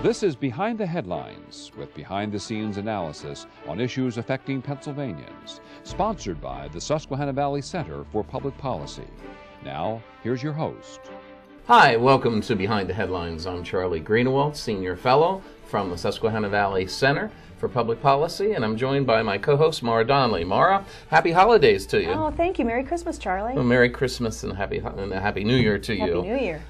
This is Behind the Headlines, with behind-the-scenes analysis on issues affecting Pennsylvanians, sponsored by the Susquehanna Valley Center for Public Policy. Now, here's your host. Hi, welcome to Behind the Headlines. I'm Charlie Greenewalt, Senior Fellow from the Susquehanna Valley Center for Public Policy, and I'm joined by my co-host, Mara Donnelly. Mara, happy holidays to you. Oh, thank you. Merry Christmas, Charlie. Well, Merry Christmas and Happy New Year to you. Happy New Year.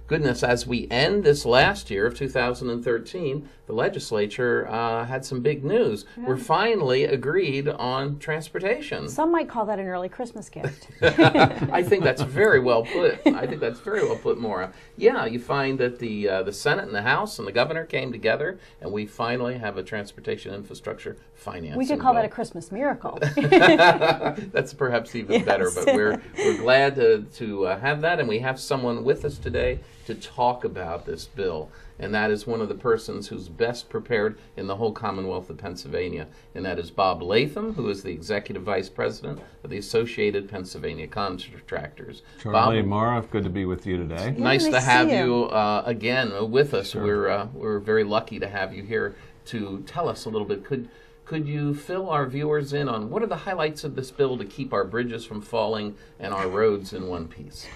Goodness, as we end this last year of 2013, the legislature had some big news. Yeah. We're finally agreed on transportation. Some might call that an early Christmas gift. I think that's very well put. Mara. Yeah, you find that the Senate and the House and the governor came together, and we finally have a transportation infrastructure financing. We could call that a Christmas miracle. That's perhaps even better, but we're glad to have that, and we have someone with us today to talk about this bill, and that is one of the persons who's best prepared in the whole Commonwealth of Pennsylvania, and that is Bob Latham, who is the Executive Vice President of the Associated Pennsylvania Contractors. Charlie, Mara, good to be with you today. Yeah, nice to have you again with us. Sure. We're very lucky to have you here to tell us a little bit. Could you fill our viewers in on what are the highlights of this bill to keep our bridges from falling and our roads in one piece?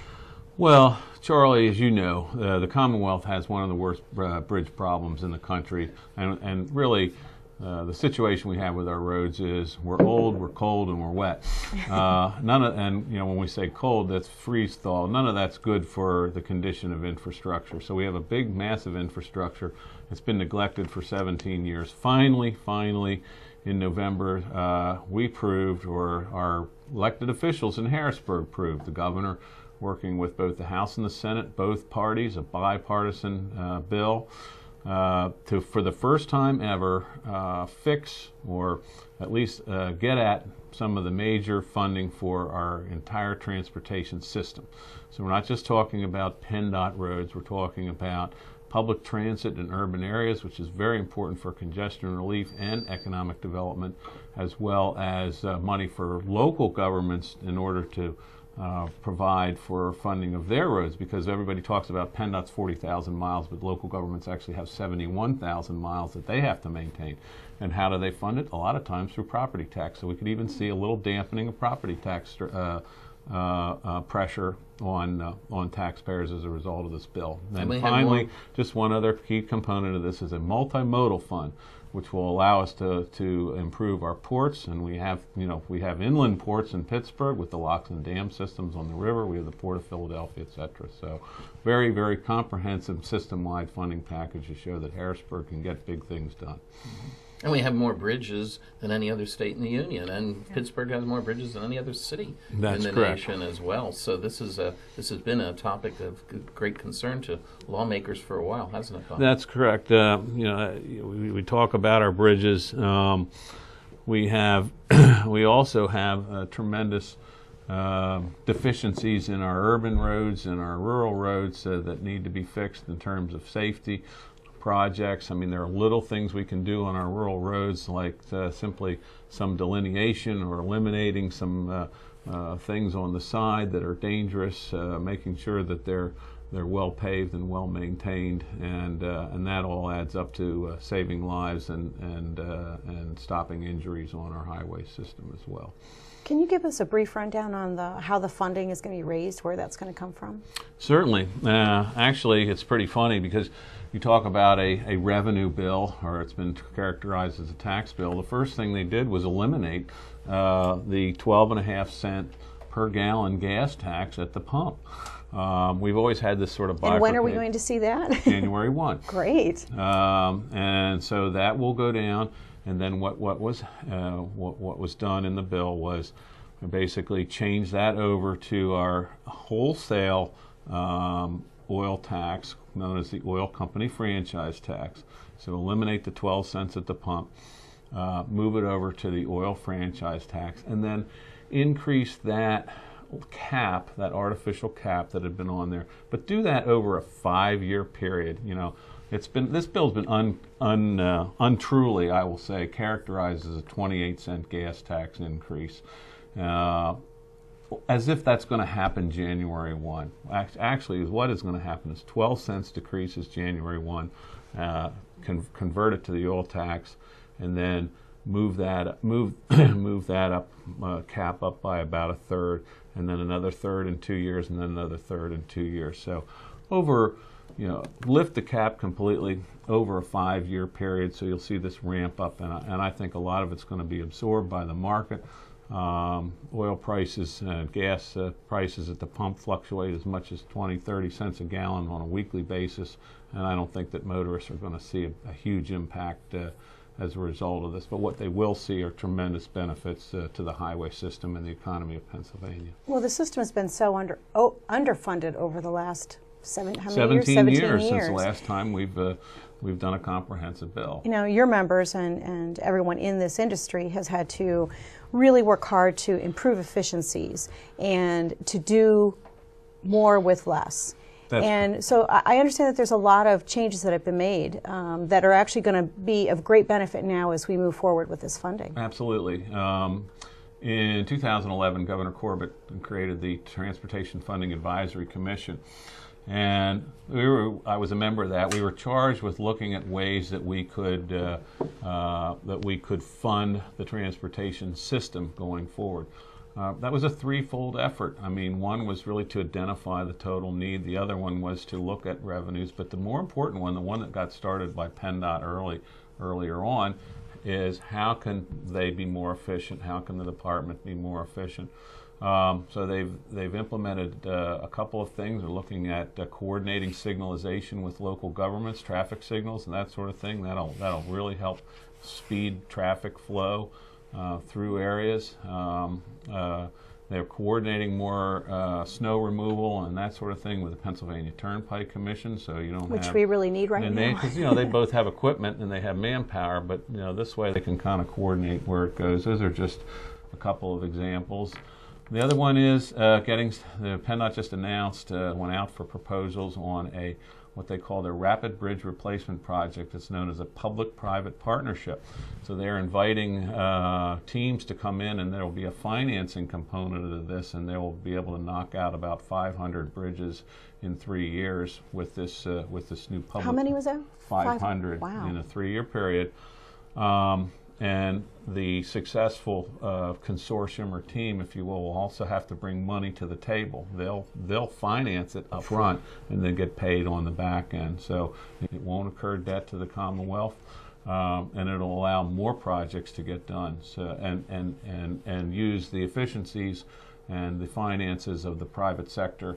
Well, Charlie, as you know, the Commonwealth has one of the worst bridge problems in the country, and really the situation we have with our roads is we're old, we're cold, and we're wet. When we say cold, that's freeze thaw. None of that's good for the condition of infrastructure. So we have a big, massive infrastructure that's been neglected for 17 years. Finally, in November, we proved, or our elected officials in Harrisburg proved, the governor working with both the House and the Senate, both parties, a bipartisan bill, to, for the first time ever, fix or at least get at some of the major funding for our entire transportation system. So we're not just talking about PennDOT roads, we're talking about public transit in urban areas, which is very important for congestion relief and economic development, as well as money for local governments in order to provide for funding of their roads, because everybody talks about PennDOT's 40,000 miles, but local governments actually have 71,000 miles that they have to maintain. And how do they fund it? A lot of times through property tax. So we could even see a little dampening of property tax pressure on taxpayers as a result of this bill. And finally, just one other key component of this is a multimodal fund, which will allow us to improve our ports. And we have inland ports in Pittsburgh with the locks and dam systems on the river. We have the Port of Philadelphia, et cetera. So very, very comprehensive system-wide funding package to show that Harrisburg can get big things done. Mm-hmm. And we have more bridges than any other state in the union, and Pittsburgh has more bridges than any other city in the nation as well. So this has been a topic of great concern to lawmakers for a while, hasn't it, Bob? That's correct. We talk about our bridges. We also have tremendous deficiencies in our urban roads and our rural roads that need to be fixed in terms of safety projects. I mean, there are little things we can do on our rural roads, like simply some delineation or eliminating some things on the side that are dangerous, making sure that they're well paved and well maintained, and that all adds up to saving lives and stopping injuries on our highway system as well. Can you give us a brief rundown on how the funding is going to be raised, where that's going to come from? Certainly. Actually, it's pretty funny because you talk about a revenue bill, or it's been characterized as a tax bill. The first thing they did was eliminate the 12.5 cent per gallon gas tax at the pump. We've always had this sort of bifurcation. And when are we going to see that? January 1. Great. And so that will go down. And then what was done in the bill was basically change that over to our wholesale oil tax, known as the oil company franchise tax. So eliminate the 12 cents at the pump, move it over to the oil franchise tax, and then increase that cap, that artificial cap that had been on there, but do that over a 5-year period. This bill's been untruly, I will say, characterized as a 28-cent gas tax increase, as if that's going to happen January 1. Actually, what is going to happen is 12 cents decreases January 1, convert it to the oil tax, and then move that up cap up by about a third, and then another third in 2 years, and then another third in 2 years. So lift the cap completely over a 5-year period, so you'll see this ramp up, and I think a lot of it's going to be absorbed by the market. Oil prices, gas prices at the pump fluctuate as much as 20-30 cents a gallon on a weekly basis, and I don't think that motorists are going to see a huge impact as a result of this. But what they will see are tremendous benefits to the highway system and the economy of Pennsylvania. Well, the system has been so underfunded over the last 17 years since the last time we've done a comprehensive bill. Your members and everyone in this industry has had to really work hard to improve efficiencies and to do more with less. And so I understand that there's a lot of changes that have been made that are actually going to be of great benefit now as we move forward with this funding. Absolutely. In 2011, Governor Corbett created the Transportation Funding Advisory Commission. And I was a member of that. We were charged with looking at ways that we could fund the transportation system going forward. That was a threefold effort. I mean, one was really to identify the total need. The other one was to look at revenues. But the more important one, the one that got started by PennDOT earlier on, is how can they be more efficient? How can the department be more efficient? So they've implemented a couple of things. They're looking at coordinating signalization with local governments, traffic signals, and that sort of thing. That'll really help speed traffic flow through areas. They're coordinating more snow removal and that sort of thing with the Pennsylvania Turnpike Commission, so you don't Which we really need right now. Because they both have equipment and they have manpower, but this way they can kind of coordinate where it goes. Those are just a couple of examples. The other one is PennDOT just announced, went out for proposals on what they call their Rapid Bridge Replacement Project. It's known as a public-private partnership. So they're inviting teams to come in, and there will be a financing component of this, and they will be able to knock out about 500 bridges in 3 years with this new public. How many was that? 500 Wow. in a 3-year period. And the successful consortium or team, if you will also have to bring money to the table. They'll finance it up front and then get paid on the back end. So it won't incur debt to the Commonwealth, and it'll allow more projects to get done. So and use the efficiencies and the finances of the private sector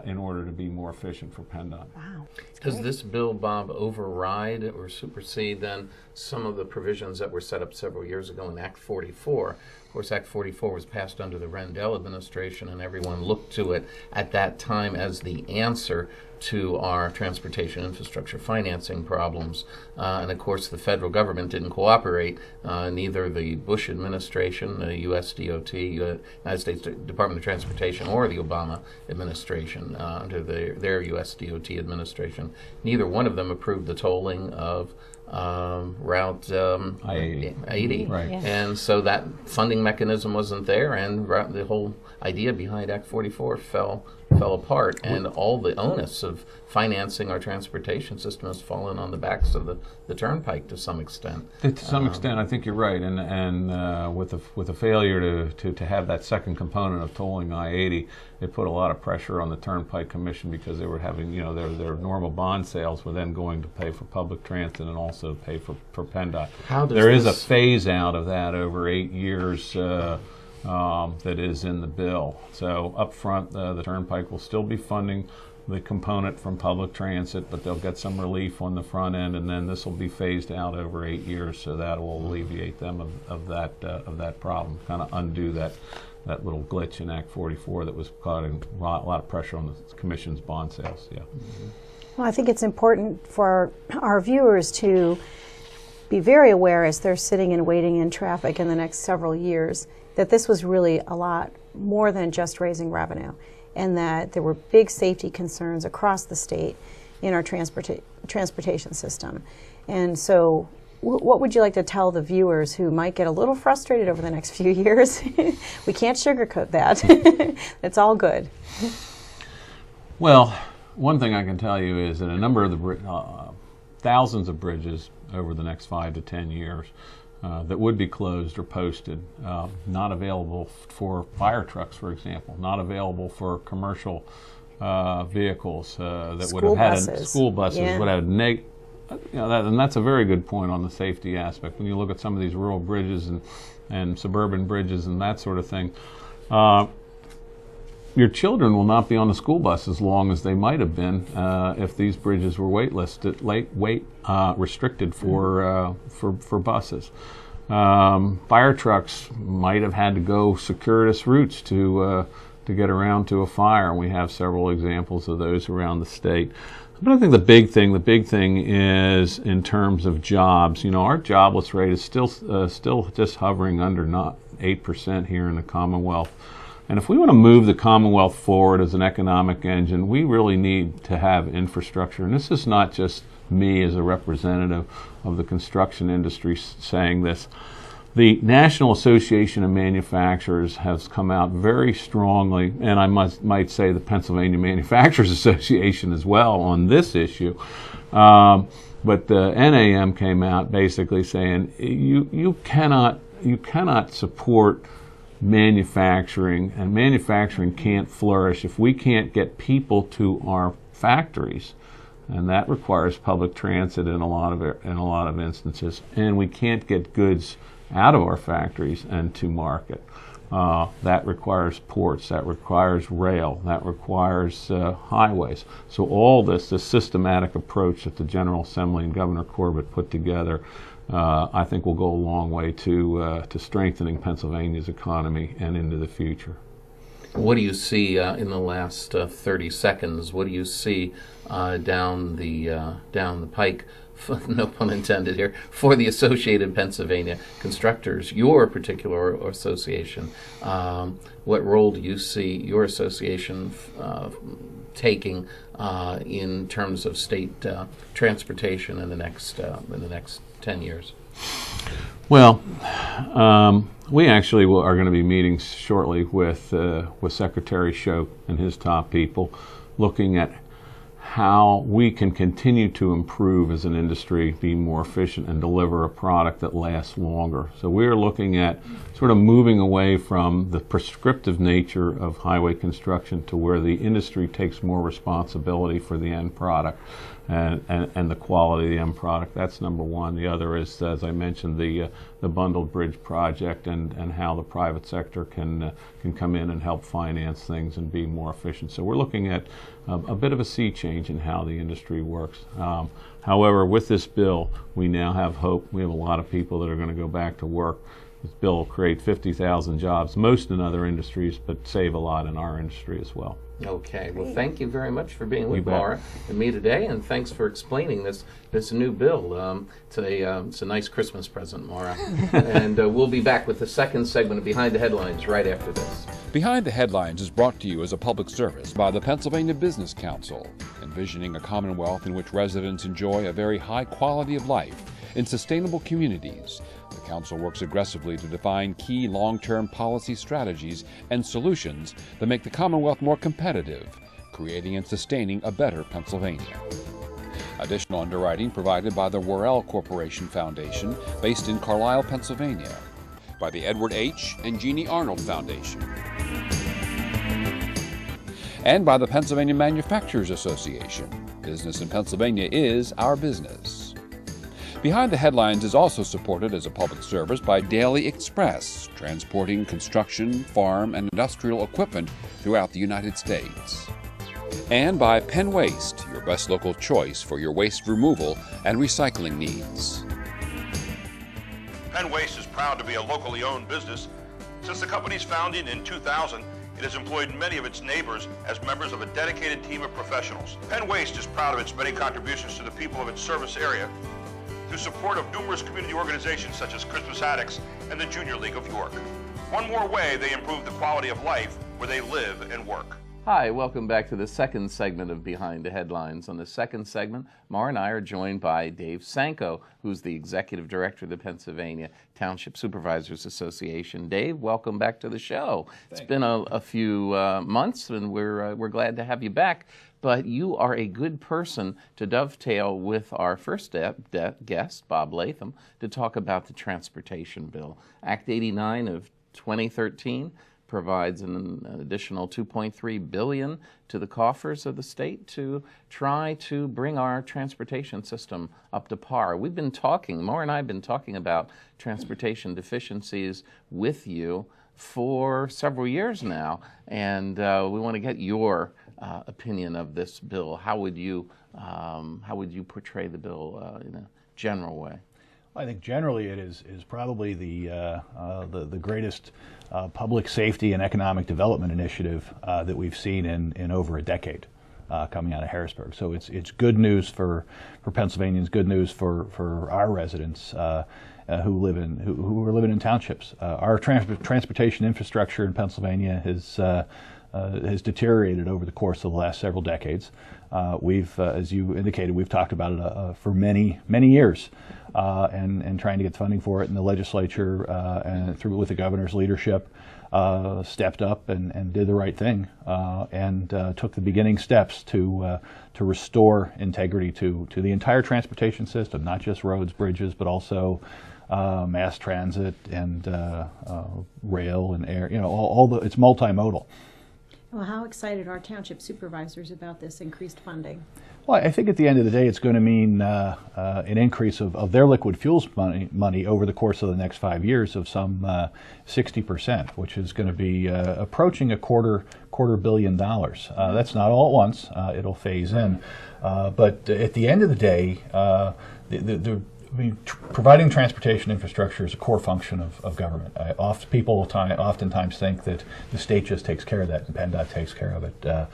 in order to be more efficient for PennDOT. Wow. Does this bill, Bob, override or supersede then some of the provisions that were set up several years ago in Act 44? Of course, Act 44 was passed under the Rendell administration, and everyone looked to it at that time as the answer to our transportation infrastructure financing problems. And of course, the federal government didn't cooperate. Neither the Bush administration, the USDOT, United States Department of Transportation, or the Obama administration under their USDOT administration. Neither one of them approved the tolling of Route I-80. Right. Yeah. And so that funding mechanism wasn't there, and the whole idea behind Act 44 fell apart, and all the onus of financing our transportation system has fallen on the backs of the Turnpike to some extent. To some extent, I think you're right, and with the failure to have that second component of tolling I-80, it put a lot of pressure on the Turnpike Commission, because they were having, their normal bond sales were then going to pay for public transit and also pay for PennDOT. There is a phase out of that over 8 years. That is in the bill. So up front, the Turnpike will still be funding the component from public transit, but they'll get some relief on the front end, and then this will be phased out over 8 years, so that will alleviate them of that problem, kind of undo that little glitch in Act 44 that was causing a lot of pressure on the Commission's bond sales. Yeah. Well, I think it's important for our viewers to be very aware as they're sitting and waiting in traffic in the next several years that this was really a lot more than just raising revenue, and that there were big safety concerns across the state in our transportation system. And so what would you like to tell the viewers who might get a little frustrated over the next few years? We can't sugarcoat that. It's all good. Well, one thing I can tell you is that a number of the thousands of bridges over the next 5 to 10 years that would be closed or posted, not available for fire trucks, for example, not available for commercial vehicles that would have had school buses would have and that's a very good point on the safety aspect. When you look at some of these rural bridges and suburban bridges and that sort of thing, your children will not be on the school bus as long as they might have been if these bridges were restricted for buses. Fire trucks might have had to go circuitous routes to get around to a fire. We have several examples of those around the state. But I think the big thing is in terms of jobs. You know, our jobless rate is still just hovering under 8% here in the Commonwealth. And if we want to move the Commonwealth forward as an economic engine, we really need to have infrastructure. And this is not just me as a representative of the construction industry saying this. The National Association of Manufacturers has come out very strongly, and I might say the Pennsylvania Manufacturers Association as well on this issue. But the NAM came out basically saying you cannot support manufacturing, and manufacturing can't flourish if we can't get people to our factories, and that requires public transit in a lot of instances, and we can't get goods out of our factories and to market. That requires ports, that requires rail, that requires highways. So all this systematic approach that the General Assembly and Governor Corbett put together, I think will go a long way to strengthening Pennsylvania's economy and into the future. What do you see in the last 30 seconds? What do you see down the pike? No pun intended here, for the Associated Pennsylvania Constructors, your particular association. What role do you see your association taking in terms of state transportation in the next 10 years? Well, we actually are going to be meeting shortly with Secretary Shope and his top people, looking at how we can continue to improve as an industry, be more efficient, and deliver a product that lasts longer. So we're looking at sort of moving away from the prescriptive nature of highway construction to where the industry takes more responsibility for the end product and the quality of the end product. That's number one. The other is, as I mentioned, the bundled bridge project and how the private sector can come in and help finance things and be more efficient. So we're looking at a bit of a sea change in how the industry works. However, with this bill, we now have hope. We have a lot of people that are going to go back to work. This bill will create 50,000 jobs, most in other industries, but save a lot in our industry as well. Okay. Well, thank you very much for being with Laura and me today, and thanks for explaining this new bill. It's a nice Christmas present, Laura. And we'll be back with the second segment of Behind the Headlines right after this. Behind the Headlines is brought to you as a public service by the Pennsylvania Business Council, envisioning a commonwealth in which residents enjoy a very high quality of life in sustainable communities. The Council works aggressively to define key long-term policy strategies and solutions that make the Commonwealth more competitive, creating and sustaining a better Pennsylvania. Additional underwriting provided by the Worrell Corporation Foundation, based in Carlisle, Pennsylvania, by the Edward H. and Jeannie Arnold Foundation, and by the Pennsylvania Manufacturers Association. Business in Pennsylvania is our business. Behind the Headlines is also supported as a public service by Daily Express, transporting construction, farm, and industrial equipment throughout the United States. And by Penn Waste, your best local choice for your waste removal and recycling needs. Penn Waste is proud to be a locally owned business. Since the company's founding in 2000, it has employed many of its neighbors as members of a dedicated team of professionals. Penn Waste is proud of its many contributions to the people of its service area, through support of numerous community organizations such as Christmas Addicts and the Junior League of York. One more way they improve the quality of life where they live and work. Hi, welcome back to the second segment of Behind the Headlines. On the second segment, Mara and I are joined by Dave Sanko, who's the Executive Director of the Pennsylvania Township Supervisors Association. Dave, welcome back to the show. It's been a few months, and we're glad to have you back. But you are a good person to dovetail with our first guest, Bob Latham, to talk about the transportation bill. Act 89 of 2013 provides an additional $2.3 billion to the coffers of the state to try to bring our transportation system up to par. We've been talking, Maura and I have been talking about transportation deficiencies with you for several years now, and we want to get your opinion of this bill. How would you portray the bill in a general way? I think generally it is probably the greatest public safety and economic development initiative that we've seen in over a decade coming out of Harrisburg. So it's good news for Pennsylvanians, good news for our residents who are living in townships. Our transportation infrastructure in Pennsylvania has deteriorated over the course of the last several decades. As you indicated, we've talked about it for many years, and trying to get funding for it. And the legislature, and with the governor's leadership, stepped up and did the right thing, and took the beginning steps to restore integrity to the entire transportation system, not just roads, bridges, but also mass transit and rail and air. It's multimodal. Well, how excited are township supervisors about this increased funding? Well, I think at the end of the day, it's going to mean an increase of their liquid fuels money over the course of the next 5 years of some 60%, which is going to be approaching a quarter billion dollars. That's not all at once. It'll phase in. But at the end of the day, providing transportation infrastructure is a core function of government. People oftentimes think that the state just takes care of that and PennDOT takes care of it.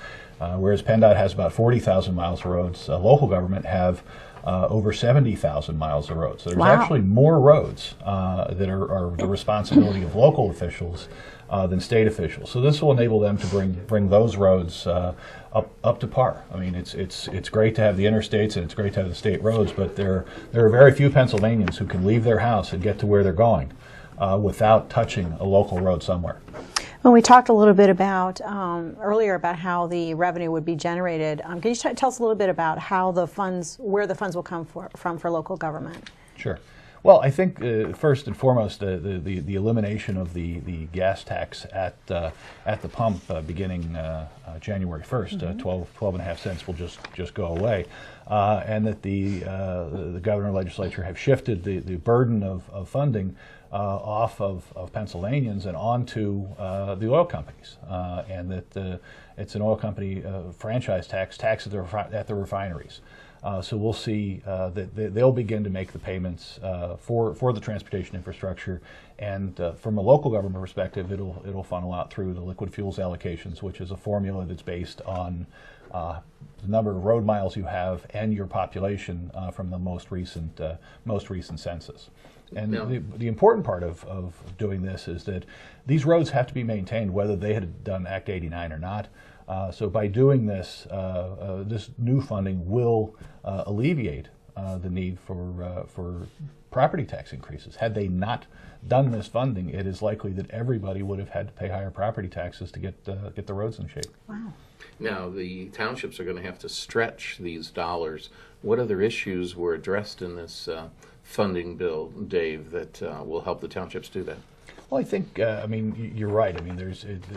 Whereas PennDOT has about 40,000 miles of roads, local government have over 70,000 miles of roads. So there's actually more roads that are the responsibility of local officials than state officials. So this will enable them to bring those roads up to par. I mean, it's great to have the interstates and it's great to have the state roads, but there are very few Pennsylvanians who can leave their house and get to where they're going without touching a local road somewhere. Well, we talked a little bit about earlier about how the revenue would be generated. Can you tell us a little bit about how where the funds will come from for local government? Sure. Well, I think first and foremost, the elimination of the gas tax at the pump beginning January 1st, 12.5 cents will just go away, and that the governor and legislature have shifted the burden of funding off of Pennsylvanians and onto the oil companies, and that it's an oil company franchise tax at the refineries. So we'll see that they'll begin to make the payments for the transportation infrastructure, and from a local government perspective, it'll funnel out through the liquid fuels allocations, which is a formula that's based on the number of road miles you have and your population from the most recent census. And the important part of doing this is that these roads have to be maintained whether they had done Act 89 or not. So by doing this, this new funding will alleviate the need for property tax increases. Had they not done this funding, it is likely that everybody would have had to pay higher property taxes to get the roads in shape. Wow. Now, the townships are going to have to stretch these dollars. What other issues were addressed in this funding bill, Dave, that will help the townships do that? Well, I think, you're right. I mean, they're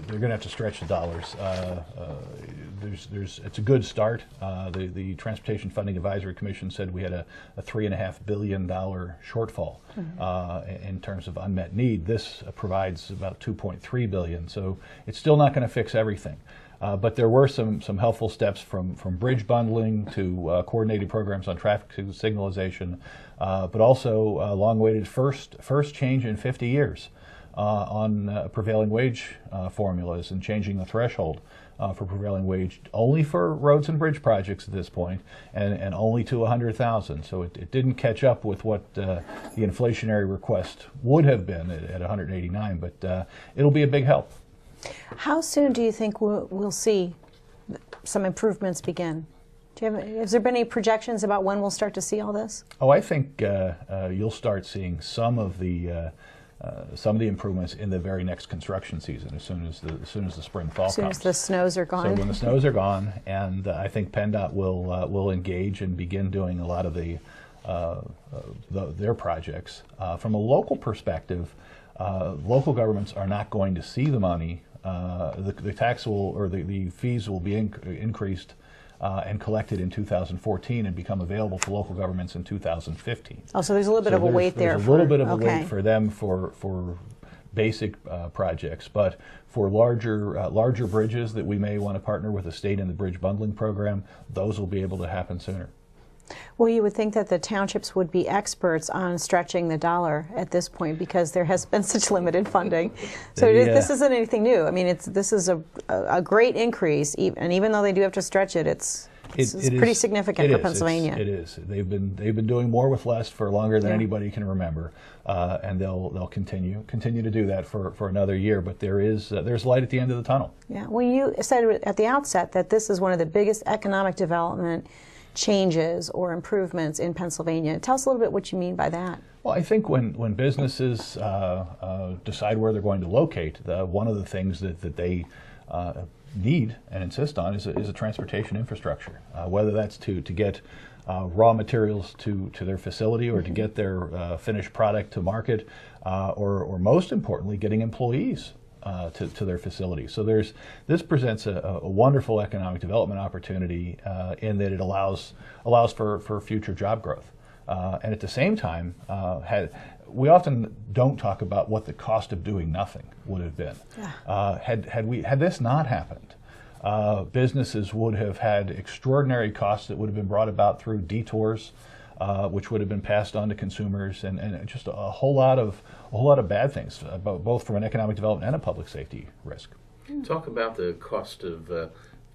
going to have to stretch the dollars. It's a good start. The Transportation Funding Advisory Commission said we had a $3.5 billion shortfall in terms of unmet need. This provides about $2.3 billion, so it's still not going to fix everything. But there were some helpful steps from bridge bundling to coordinated programs on traffic signalization, but also a long-awaited first change in 50 years on prevailing wage formulas and changing the threshold for prevailing wage only for roads and bridge projects at this point, and only to 100,000. So it didn't catch up with what the inflationary request would have been at 189, but it'll be a big help. How soon do you think we'll see some improvements begin? Has there been any projections about when we'll start to see all this? Oh, I think you'll start seeing some of the improvements in the very next construction season, as soon as the spring fall comes. As soon as the snows are gone. So when the snows are gone, and I think PennDOT will engage and begin doing a lot of their projects. From a local perspective, local governments are not going to see the money. The tax will, or the fees will be increased and collected in 2014 and become available to local governments in 2015. Oh, so there's a little bit of a wait there. There's a little bit of a wait for them for basic projects, but for larger bridges that we may want to partner with the state in the bridge bundling program, those will be able to happen sooner. Well, you would think that the townships would be experts on stretching the dollar at this point, because there has been such limited funding. So this isn't anything new. I mean, this is a great increase, and even though they do have to stretch it, it's pretty significant for Pennsylvania. It is. They've been doing more with less for longer than anybody can remember, and they'll continue to do that for another year. But there's light at the end of the tunnel. Yeah. Well, you said at the outset that this is one of the biggest economic development changes or improvements in Pennsylvania. Tell us a little bit what you mean by that. Well, I think when businesses decide where they're going to locate, one of the things that they need and insist on is a transportation infrastructure, whether that's to get raw materials to their facility, or to get their finished product to market, or most importantly, getting employees to their facility. So this presents a wonderful economic development opportunity in that it allows for future job growth. And at the same time, we often don't talk about what the cost of doing nothing would have been. Had this not happened, businesses would have had extraordinary costs that would have been brought about through detours, which would have been passed on to consumers, and just a whole lot of bad things, both from an economic development and a public safety risk. Talk about the cost of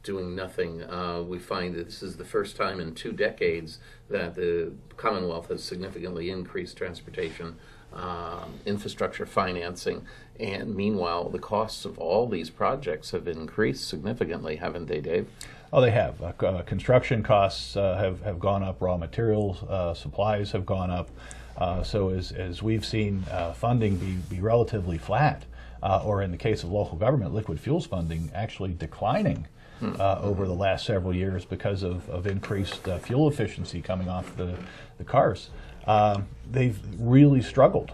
doing nothing. We find that this is the first time in 2 decades that the Commonwealth has significantly increased transportation infrastructure financing, and meanwhile the costs of all these projects have increased significantly, haven't they, Dave? Oh, they have. Construction costs have gone up. Raw materials, supplies have gone up. So as we've seen funding be relatively flat, or in the case of local government, liquid fuels funding actually declining over the last several years because of increased fuel efficiency coming off the cars. They've really struggled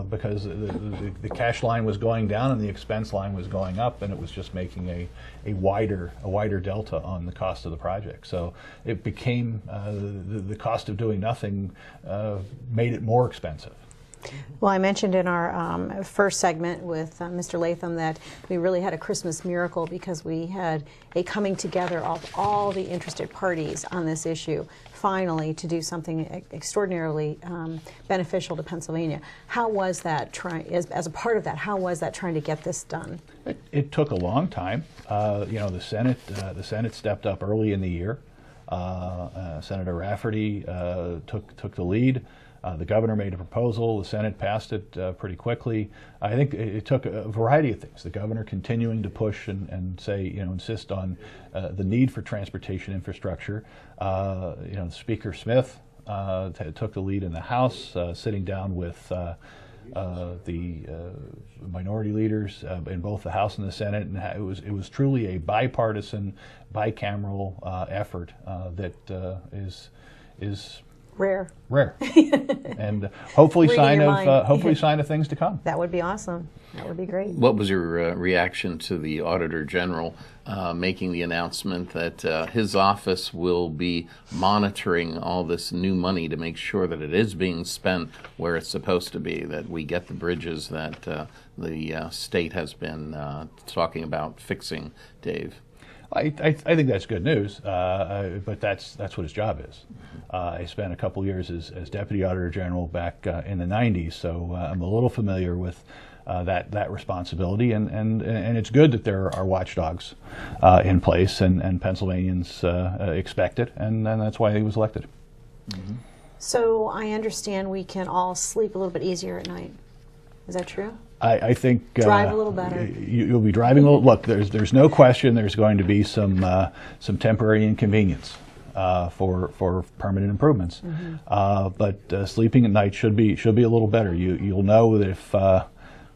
because the cash line was going down and the expense line was going up, and it was just making a wider delta on the cost of the project. So it became the cost of doing nothing made it more expensive. Well, I mentioned in our first segment with Mr. Latham that we really had a Christmas miracle, because we had a coming together of all the interested parties on this issue, finally, to do something extraordinarily beneficial to Pennsylvania. How was that, as a part of that, how was that trying to get this done? It took a long time. The Senate stepped up early in the year. Senator Rafferty took the lead. The governor made a proposal. The Senate passed it pretty quickly. I think it took a variety of things. The governor continuing to push and say, insist on the need for transportation infrastructure. Speaker Smith took the lead in the House, sitting down with the minority leaders in both the House and the Senate, and it was truly a bipartisan, bicameral effort that is rare, and hopefully sign of things to come. That would be awesome. That would be great. What was your reaction to the Auditor General making the announcement that his office will be monitoring all this new money to make sure that it is being spent where it's supposed to be, that we get the bridges that the state has been talking about fixing, Dave? I think that's good news, but that's what his job is. I spent a couple years as Deputy Auditor General back in the 90s, so I'm a little familiar with that responsibility, and it's good that there are watchdogs in place, and Pennsylvanians expect it, and that's why he was elected. So I understand we can all sleep a little bit easier at night. Is that true? I think drive a little better. You'll be driving a little. Look, there's no question there's going to be some temporary inconvenience for permanent improvements. But sleeping at night should be a little better. You'll know that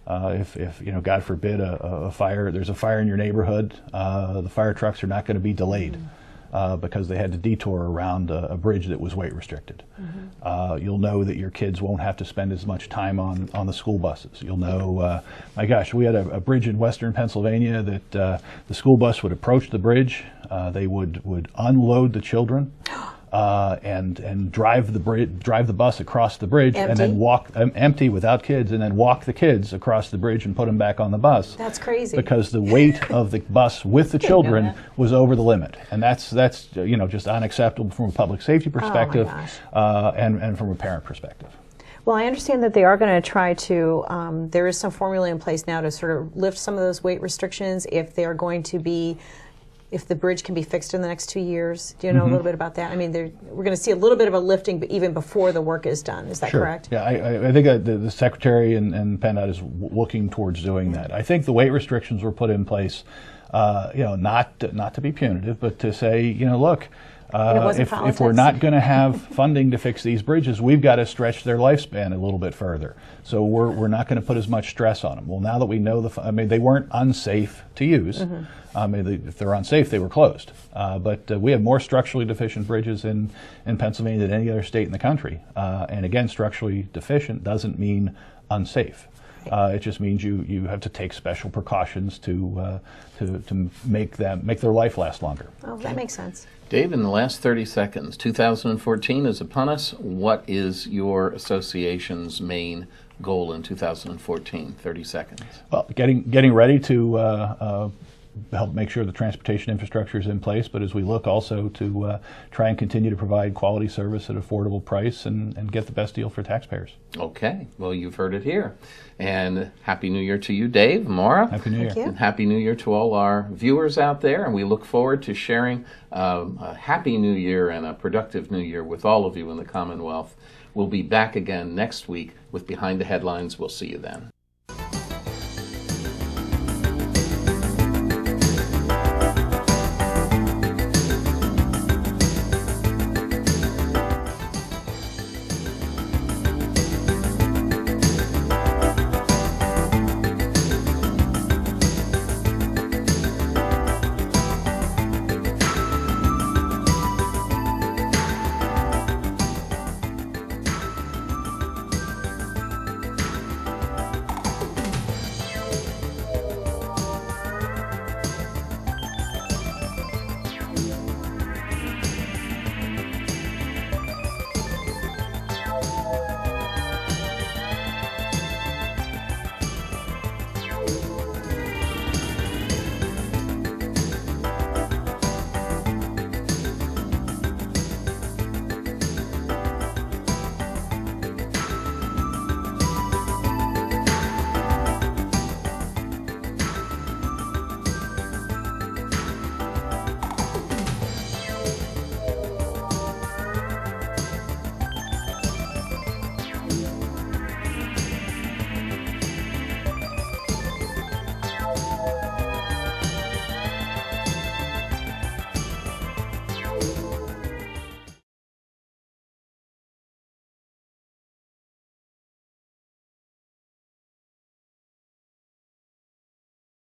if you know, God forbid, there's a fire in your neighborhood, the fire trucks are not going to be delayed because they had to detour around a bridge that was weight restricted. You'll know that your kids won't have to spend as much time on the school buses. You'll know, my gosh, we had a bridge in western Pennsylvania that the school bus would approach the bridge, they would unload the children. And drive the bus across the bridge, empty? And then walk empty without kids, and then walk the kids across the bridge and put them back on the bus. That's crazy. Because the weight of the bus with the children was over the limit, and that's you know, just unacceptable from a public safety perspective, and from a parent perspective. Well, I understand that they are going to try to. There is some formula in place now to sort of lift some of those weight restrictions if they are going to be. If the bridge can be fixed in the next 2 years. Do you know a little bit about that? I mean, we're going to see a little bit of a lifting, but even before the work is done. Is that correct? Yeah, I think the Secretary and PennDOT is looking towards doing that. I think the weight restrictions were put in place, you know, not to be punitive, but to say, you know, look, if we're not going to have funding to fix these bridges, we've got to stretch their lifespan a little bit further. So we're not going to put as much stress on them. Well, now that we know I mean, they weren't unsafe to use. I mean, if they're unsafe, they were closed. But we have more structurally deficient bridges in Pennsylvania than any other state in the country. And again, structurally deficient doesn't mean unsafe. It just means you have to take special precautions to make their life last longer. Oh, that makes sense. Dave, in the last 30 seconds, 2014 is upon us. What is your association's main goal in 2014? 30 seconds. Well, getting ready to help make sure the transportation infrastructure is in place, but as we look also to try and continue to provide quality service at an affordable price and get the best deal for taxpayers. Okay, well, you've heard it here. And Happy New Year to you, Dave, Maura. Happy New Year. Thank you. And Happy New Year to all our viewers out there, and we look forward to sharing a Happy New Year and a productive New Year with all of you in the Commonwealth. We'll be back again next week with Behind the Headlines. We'll see you then.